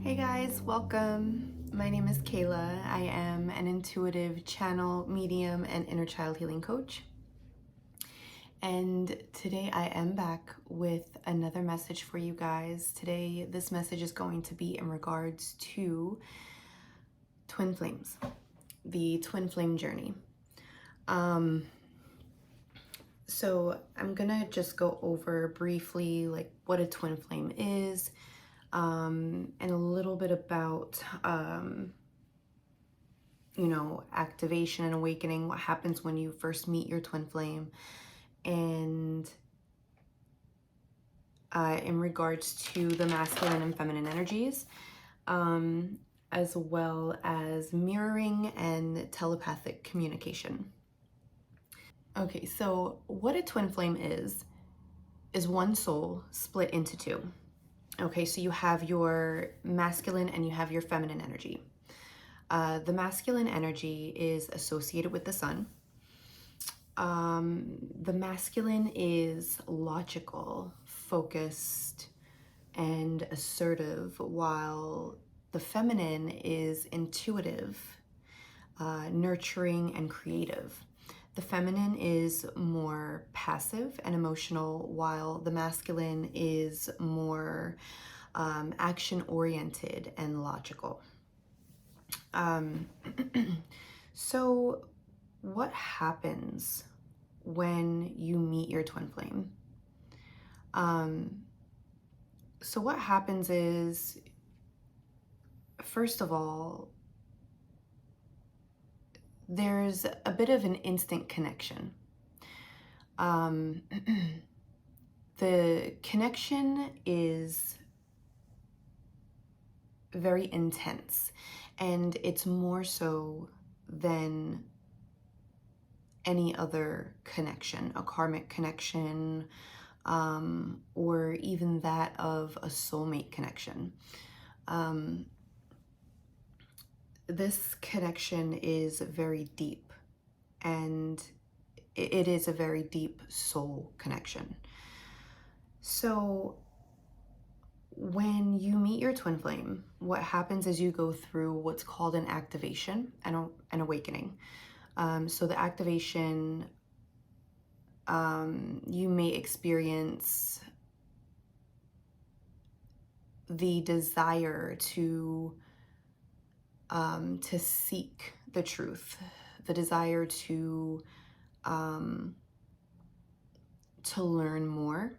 Hey guys, welcome. My name is Kayla. I am an intuitive channel, medium, and inner child healing coach. And today I am back with another message for you guys. Today, this message is going to be in regards to twin flames, the twin flame journey. So I'm gonna just go over briefly like what a twin flame is, and a little bit about activation and awakening, what happens when you first meet your twin flame, and in regards to the masculine and feminine energies, as well as mirroring and telepathic communication. Okay, so what a twin flame is one soul split into two. Okay, so you have your masculine and you have your feminine energy. The masculine energy is associated with the sun. The masculine is logical, focused, and assertive, while the feminine is intuitive, nurturing, and creative. The feminine is more passive and emotional, while the masculine is more action-oriented and logical. So what happens when you meet your twin flame? So what happens is, first of all, there's a bit of an instant connection. The connection is very intense, and it's more so than any other connection, a karmic connection, or even that of a soulmate connection. This connection is very deep, and it is a very deep soul connection. So when you meet your twin flame, what happens is you go through what's called an activation and an awakening. So the activation, you may experience the desire to seek the truth, the desire to learn more.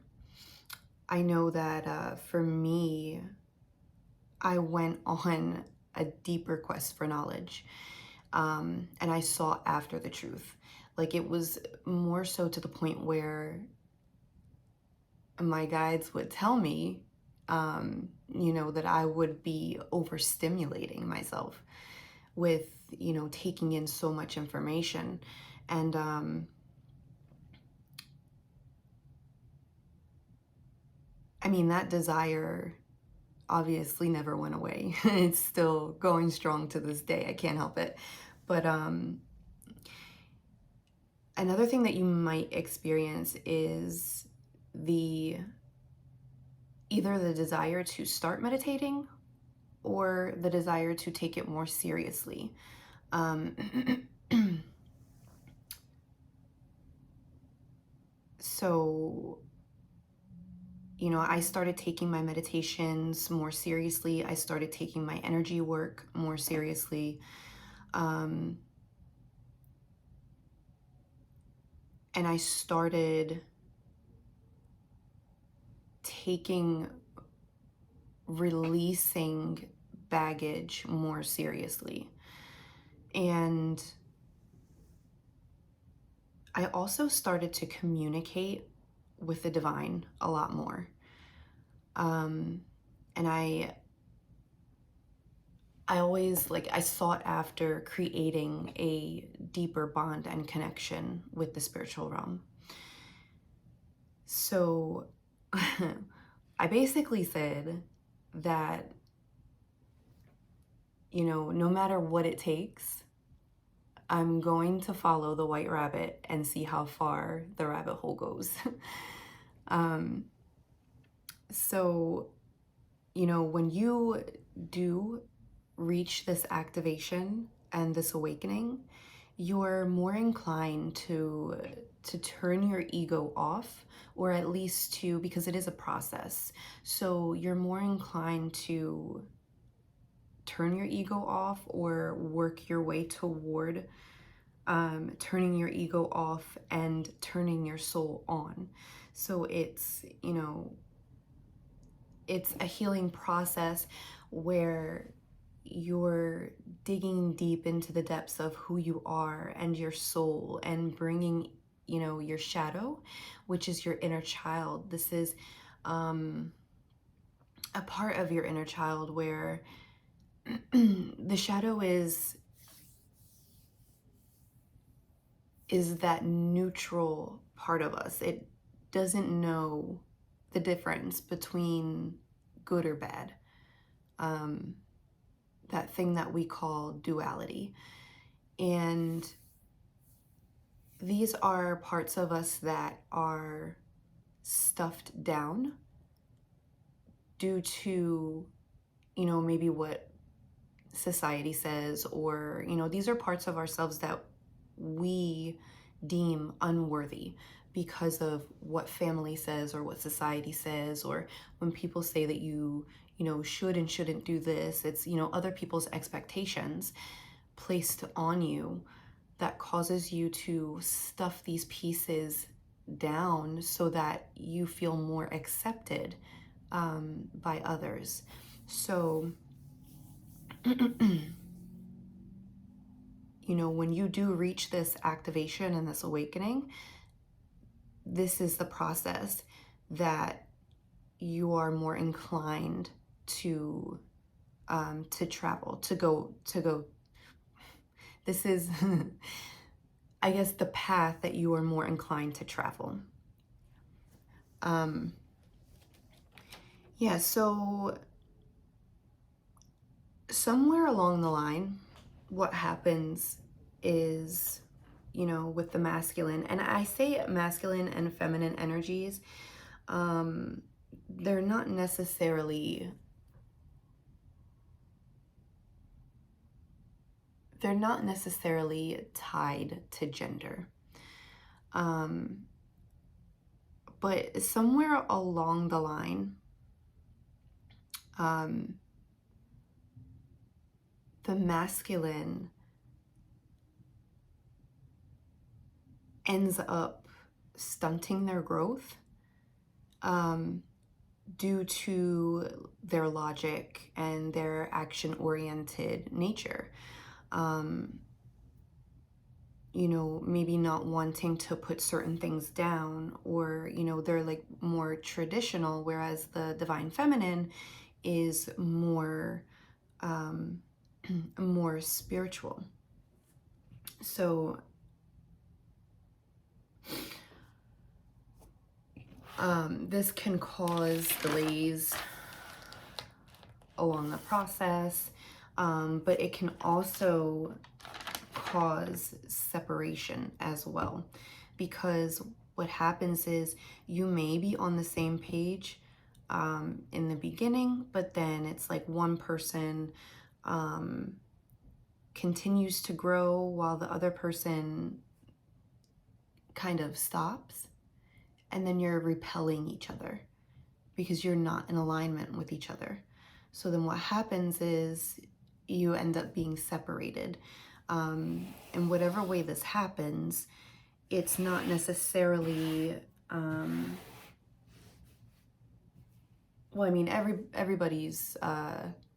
I know that for me, I went on a deeper quest for knowledge, and I sought after the truth. Like, it was more so to the point where my guides would tell me, that I would be overstimulating myself with, taking in so much information. And that desire obviously never went away. It's still going strong to this day. I can't help it. But another thing that you might experience is either the desire to start meditating or the desire to take it more seriously. So, I started taking my meditations more seriously. I started taking my energy work more seriously. And I started releasing baggage more seriously. And I also started to communicate with the divine a lot more. And I always, I sought after creating a deeper bond and connection with the spiritual realm. So I basically said that, no matter what it takes, I'm going to follow the white rabbit and see how far the rabbit hole goes. So, when you do reach this activation and this awakening, you're more inclined to turn your ego off, or at least to, because it is a process. So you're more inclined to turn your ego off or work your way toward turning your ego off and turning your soul on. So it's a healing process where you're digging deep into the depths of who you are and your soul, and bringing your shadow, which is your inner child. This is a part of your inner child where the shadow is that neutral part of us. It doesn't know the difference between good or bad. That thing that we call duality. And these are parts of us that are stuffed down due to, maybe what society says, or, these are parts of ourselves that we deem unworthy because of what family says or what society says, or when people say that you should and shouldn't do this. It's, other people's expectations placed on you that causes you to stuff these pieces down so that you feel more accepted by others. So, when you do reach this activation and this awakening, this is the process that you are more inclined to travel, to go. This is, I guess, the path that you are more inclined to travel. Yeah, so somewhere along the line, what happens is, with the masculine, and I say masculine and feminine energies, they're not necessarily tied to gender. But somewhere along the line, the masculine ends up stunting their growth due to their logic and their action-oriented nature. Maybe not wanting to put certain things down, or, they're like more traditional, whereas the divine feminine is more, more spiritual. So, this can cause delays along the process, but it can also cause separation as well, because what happens is you may be on the same page in the beginning, but then it's like one person continues to grow while the other person kind of stops, and then you're repelling each other because you're not in alignment with each other. So then what happens is you end up being separated. In whatever way this happens, it's not necessarily, well, I mean, everybody's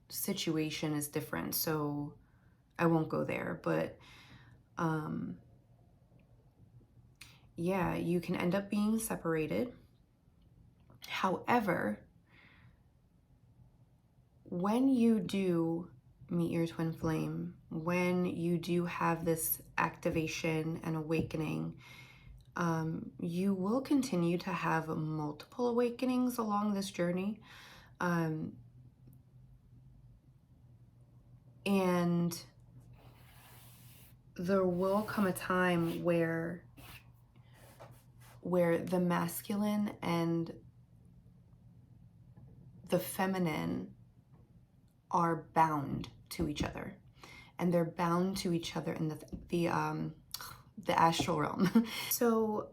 situation is different, so I won't go there, but yeah, you can end up being separated. However, when you do meet your twin flame, when you do have this activation and awakening, you will continue to have multiple awakenings along this journey. And there will come a time where the masculine and the feminine are bound to each other, and they're bound to each other in the astral realm. So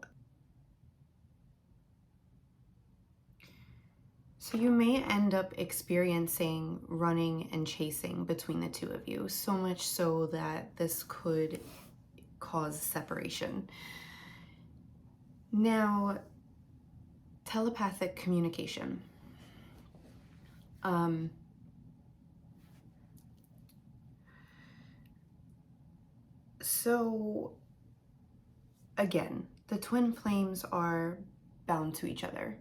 you may end up experiencing running and chasing between the two of you, so much so that this could cause separation. Now, telepathic communication. So again, the twin flames are bound to each other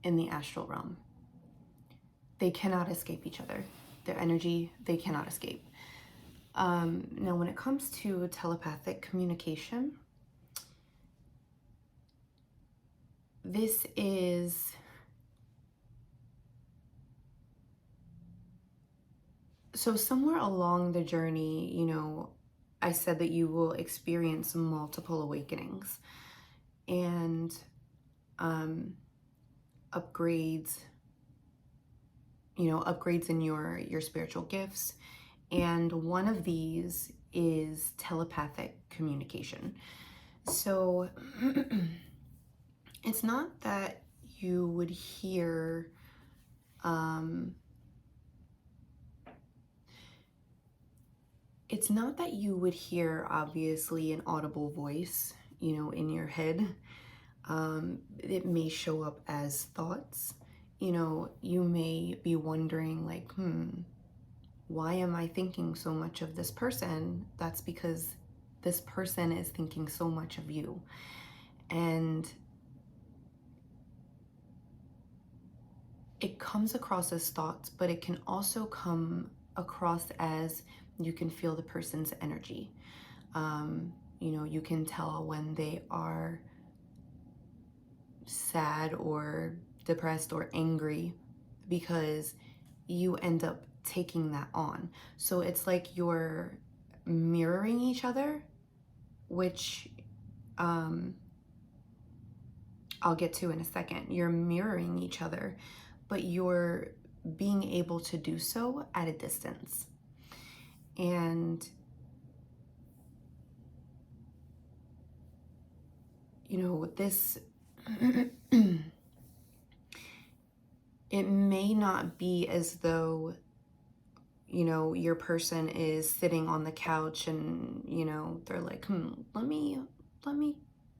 in the astral realm. They cannot escape each other. Their energy, they cannot escape. Now, when it comes to telepathic communication, this is so somewhere along the journey, you know, I said that you will experience multiple awakenings and upgrades, you know, upgrades in your spiritual gifts. And one of these is telepathic communication. So it's not that you would hear it's not that you would hear, obviously, an audible voice, you know, in your head. It may show up as thoughts. You know, you may be wondering, like, why am I thinking so much of this person? That's because this person is thinking so much of you. And it comes across as thoughts, but it can also come across as you can feel the person's energy. You know, you can tell when they are sad or depressed or angry because you end up taking that on. So it's like you're mirroring each other, which I'll get to in a second. You're mirroring each other, but you're being able to do so at a distance. And you know, this it may not be as though, you know, your person is sitting on the couch and, you know, they're like, let me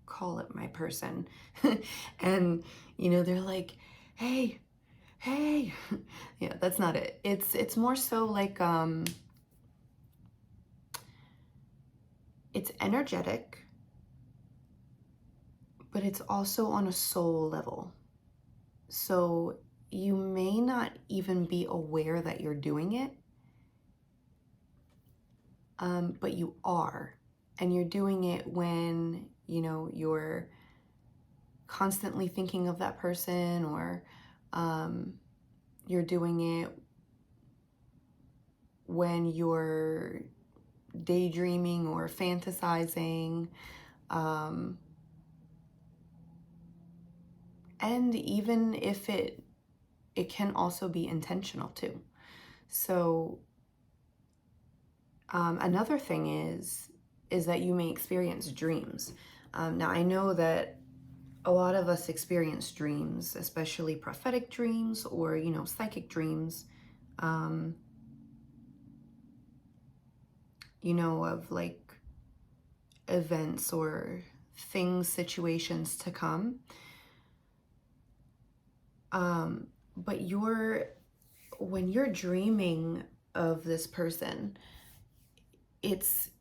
call it my person. And, you know, they're like, hey. Yeah, that's not it. It's more so like, it's energetic, but it's also on a soul level. So you may not even be aware that you're doing it, but you are. And you're doing it when, you know, you're constantly thinking of that person, or you're doing it when you're daydreaming or fantasizing. And even if it can also be intentional too. So another thing is that you may experience dreams. Now I know that a lot of us experience dreams, especially prophetic dreams or, you know, psychic dreams, you know, of like events or things, situations to come. But when you're dreaming of this person, it's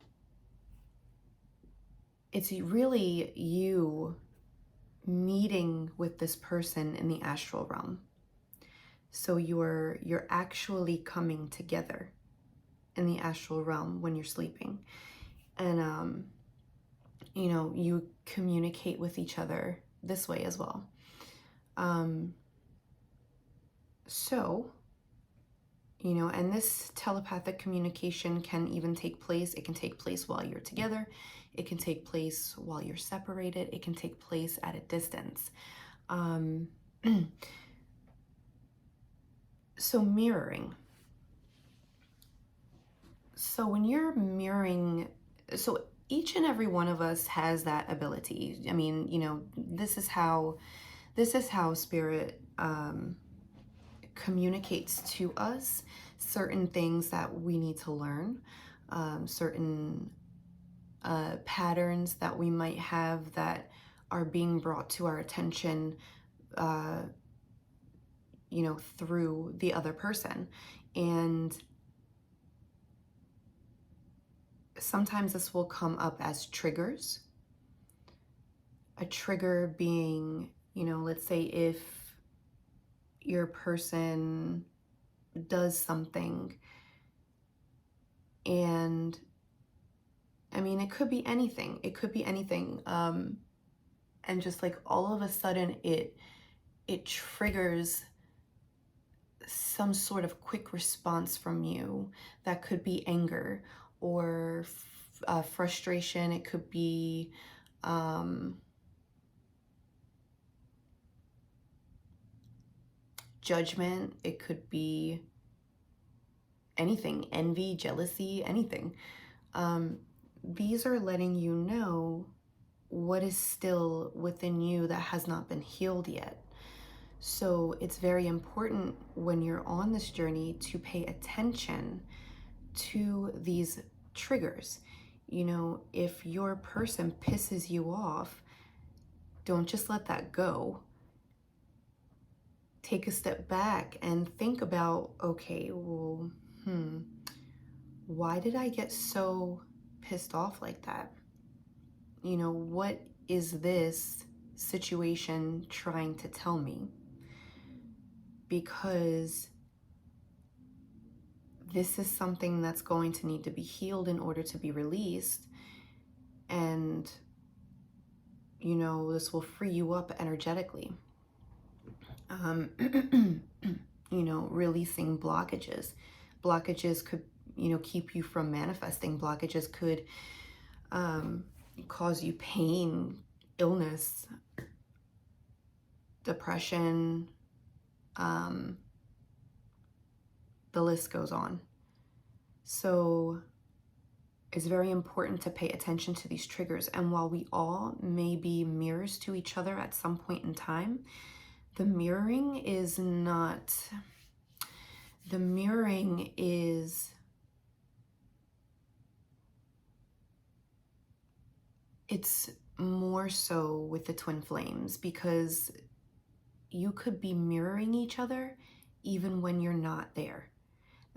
really you meeting with this person in the astral realm. So you're actually coming together in the astral realm when you're sleeping. And you know, you communicate with each other this way as well. So, you know, and this telepathic communication can even take place. It can take place while you're together. It can take place while you're separated. It can take place at a distance. So mirroring. So when you're mirroring, so each and every one of us has that ability. I mean, this is how spirit communicates to us certain things that we need to learn, certain patterns that we might have that are being brought to our attention, uh, through the other person. And sometimes this will come up as triggers. A trigger being, let's say if your person does something, and I mean, it could be anything. It could be anything. And just like all of a sudden it triggers some sort of quick response from you. That could be anger or frustration. It could be judgment. It could be anything, envy, jealousy, anything. These are letting you know what is still within you that has not been healed yet. So it's very important when you're on this journey to pay attention to these triggers. If your person pisses you off, don't just let that go. Take a step back and think about, okay, well, why did I get so pissed off like that? What is this situation trying to tell me? Because this is something that's going to need to be healed in order to be released. And, this will free you up energetically. Releasing blockages. Blockages could, keep you from manifesting. Blockages could cause you pain, illness, depression, the list goes on. So it's very important to pay attention to these triggers. And while we all may be mirrors to each other at some point in time, the mirroring is not, the mirroring is, it's more so with the twin flames, because you could be mirroring each other even when you're not there.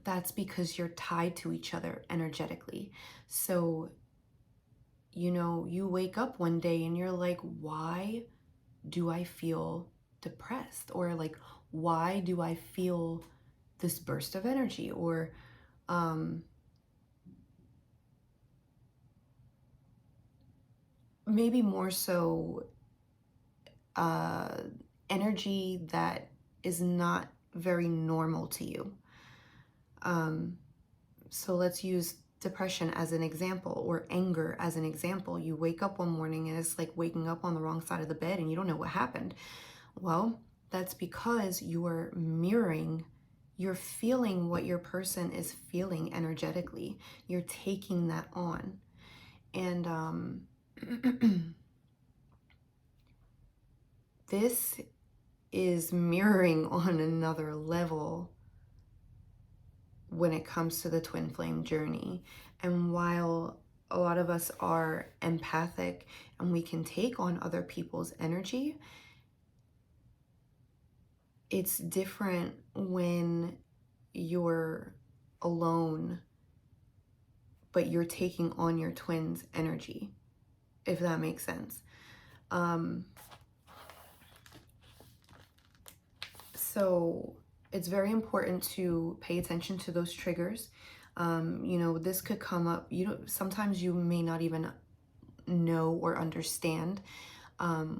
That's because you're tied to each other energetically. So, you wake up one day and you're like, why do I feel depressed? Or like, why do I feel this burst of energy? Or maybe more so energy that is not very normal to you. So let's use depression as an example, or anger as an example. You wake up one morning and it's like waking up on the wrong side of the bed and you don't know what happened. Well, that's because you are mirroring, you're feeling what your person is feeling energetically. You're taking that on. And this is mirroring on another level when it comes to the twin flame journey. And while a lot of us are empathic and we can take on other people's energy, it's different when you're alone, but you're taking on your twin's energy, if that makes sense. So it's very important to pay attention to those triggers. This could come up, sometimes you may not even know or understand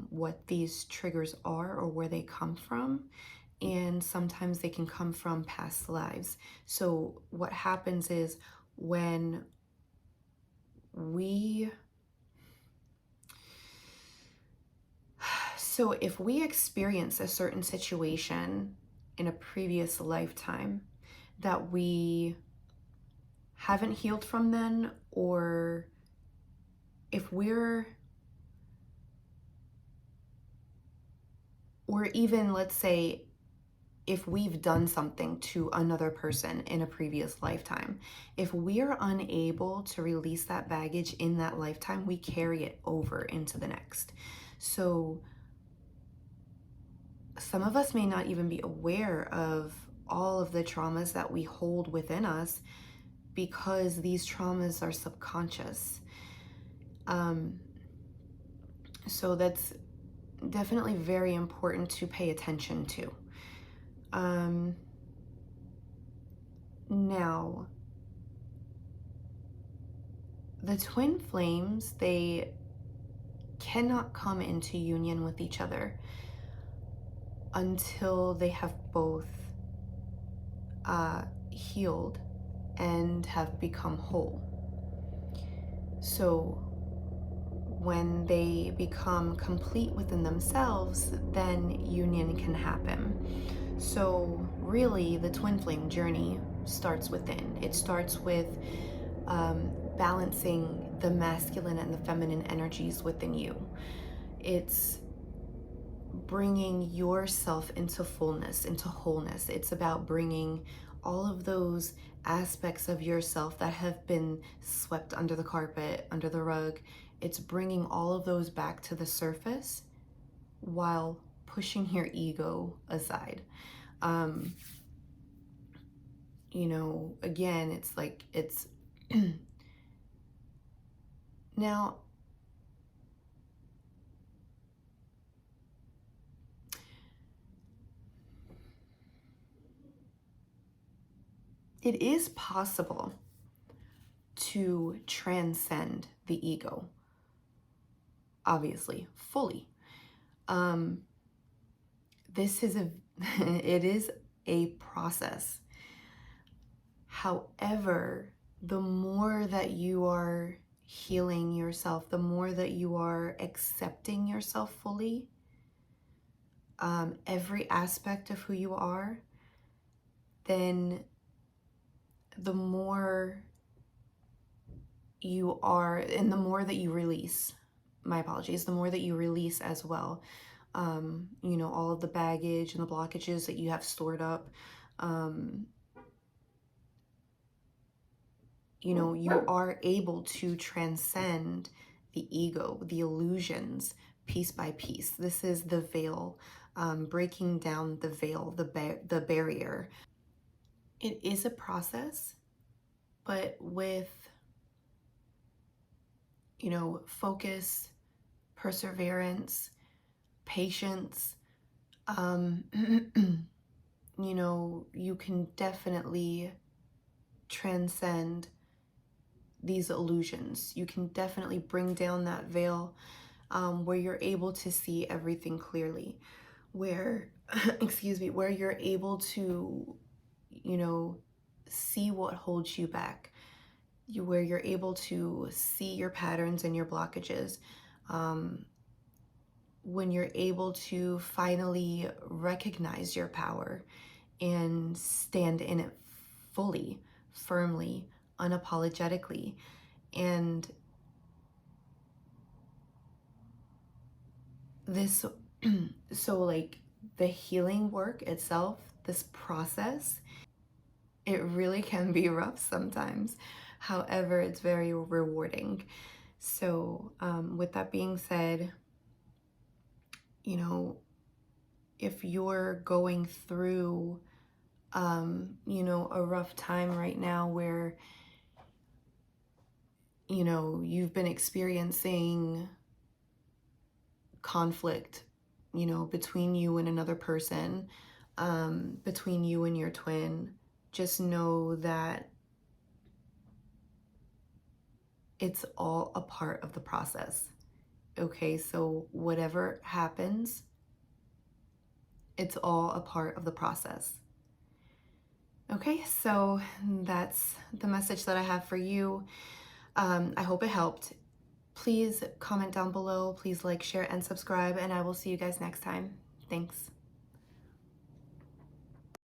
what these triggers are or where they come from. And sometimes they can come from past lives. So what happens is when so if we experience a certain situation in a previous lifetime that we haven't healed from then, or if or even, let's say, if we've done something to another person in a previous lifetime, if we're unable to release that baggage in that lifetime, we carry it over into the next. So some of us may not even be aware of all of the traumas that we hold within us because these traumas are subconscious. So that's definitely very important to pay attention to. Now, the twin flames, they cannot come into union with each other until they have both healed and have become whole. So when they become complete within themselves, then union can happen. So really, the twin flame journey starts within. It starts with balancing the masculine and the feminine energies within you. It's bringing yourself into fullness, into wholeness. It's about bringing all of those aspects of yourself that have been swept under the carpet, under the rug. It's bringing all of those back to the surface while pushing your ego aside. Again, it's now, it is possible to transcend the ego, obviously, fully. It is a process. However, the more that you are healing yourself, the more that you are accepting yourself fully, every aspect of who you are, then the more you are, and the more that you release, my apologies, the more that you release as well, all of the baggage and the blockages that you have stored up, you are able to transcend the ego, the illusions, piece by piece. This is the veil, breaking down the veil, the barrier. It is a process, but with, focus, perseverance, patience, you can definitely transcend these illusions. You can definitely bring down that veil, where you're able to see everything clearly, where, where you're able to, see what holds you back, where you're able to see your patterns and your blockages, when you're able to finally recognize your power and stand in it fully, firmly, unapologetically. And this, so like the healing work itself, this process, it really can be rough sometimes. However, it's very rewarding. So with that being said, if you're going through, a rough time right now where, you've been experiencing conflict, between you and another person, between you and your twin, just know that it's all a part of the process. Okay, so whatever happens, it's all a part of the process. Okay, so that's the message that I have for you. I hope it helped. Please comment down below. Please like, share, and subscribe, and I will see you guys next time. Thanks.